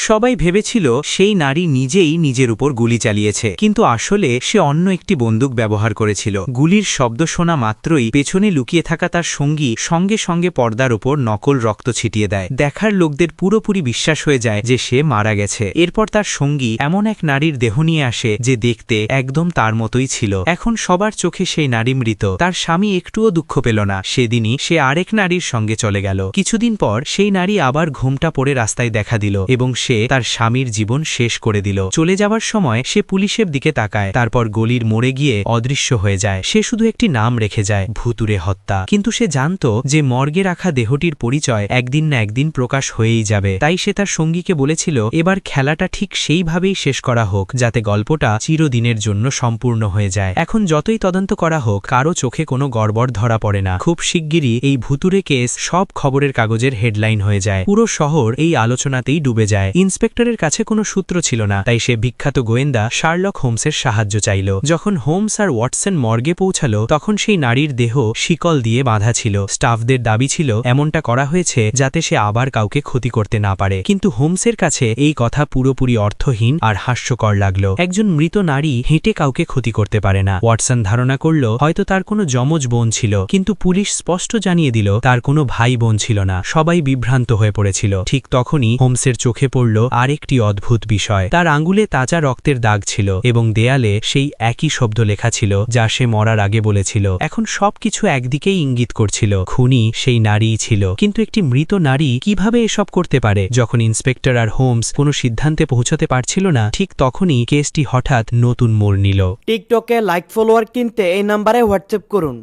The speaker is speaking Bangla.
সবাই ভেবেছিল সেই নারী নিজেই নিজের উপর গুলি চালিয়েছে, কিন্তু আসলে সে অন্য একটি বন্দুক ব্যবহার করেছিল। গুলির শব্দ শোনা মাত্রই পেছনে লুকিয়ে থাকা তার সঙ্গী সঙ্গে সঙ্গে পর্দার উপর নকল রক্ত ছিটিয়ে দেয়। দেখার লোকদের পুরোপুরি বিশ্বাস হয়ে যায় যে সে মারা গেছে। এরপর তার সঙ্গী এমন এক নারীর দেহ নিয়ে আসে যে দেখতে একদম তার মতোই ছিল। এখন সবার চোখে সেই নারী মৃত। তার স্বামী একটুও দুঃখ পেল না। সেদিনই সে আরেক নারীর সঙ্গে চলে গেল। কিছুদিন পর সেই নারী আবার ঘোমটা পড়ে রাস্তায় দেখা দিল এবং সে তার স্বামীর জীবন শেষ করে দিল। চলে যাবার সময় সে পুলিশের দিকে তাকায়, তারপর গলির মোড়ে গিয়ে অদৃশ্য হয়ে যায়। সে শুধু একটি নাম রেখে যায়, ভুতুড়ে হত্যা। কিন্তু সে জানত যে মর্গে রাখা দেহটির পরিচয় একদিন না একদিন প্রকাশ হয়েই যাবে। তাই সে তার সঙ্গীকে বলেছিল, এবার খেলাটা ঠিক সেইভাবেই শেষ করা হোক যাতে গল্পটা চিরদিনের জন্য সম্পূর্ণ হয়ে যায়। এখন যতই তদন্ত করা হোক, কারো চোখে কোনো গড়বড় ধরা পড়ে না। খুব শিগগিরই এই ভুতুড়ে কেস সব খবরের কাগজের হেডলাইন হয়ে যায়। পুরো শহর এই আলোচনাতেই ডুবে যায়। ইন্সপেক্টরের কাছে কোনো সূত্র ছিল না, তাই সে বিখ্যাত গোয়েন্দা শার্লক হোমসের সাহায্য চাইল। যখন হোমস আর ওয়াটসন মর্গে পৌঁছালো, তখন সেই নারীর দেহ শিকল দিয়ে বাঁধা ছিল। স্টাফদের দাবি ছিল এমনটা করা হয়েছে যাতে সে আবার কাউকে ক্ষতি করতে না পারে। কিন্তু হোমসের কাছে এই কথা পুরোপুরি অর্থহীন আর হাস্যকর লাগলো। একজন মৃত নারী হেঁটে কাউকে ক্ষতি করতে পারে না। ওয়াটসন ধারণা করল হয়তো তার কোনো যমজ বোন ছিল, কিন্তু পুলিশ স্পষ্ট জানিয়ে দিল তার কোনো ভাই বোন ছিল না। সবাই বিভ্রান্ত হয়ে পড়েছিল। ঠিক তখনই হোমসের চোখে পড়ল আরেকটি অদ্ভুত বিষয়। তার আঙ্গুলে তাজা রক্তের দাগ ছিল এবং দেয়ালে সেই একই শব্দ লেখা ছিল যা সে মরার আগে বলেছিল। এখন সবকিছু একদিকেই ইঙ্গিত করছিল, খুনি সেই নারীই ছিল। কিন্তু একটি মৃত নারী কিভাবে এসব করতে পারে? যখন ইন্সপেক্টর আর হোমস কোনো সিদ্ধান্তে পৌঁছতে পারছিল না, ঠিক তখনই কেসটি হঠাৎ নতুন মোড় নিল। টিকটকে লাইক ফলোয়ার কিনতে এই নাম্বারে হোয়াটসঅ্যাপ করুন।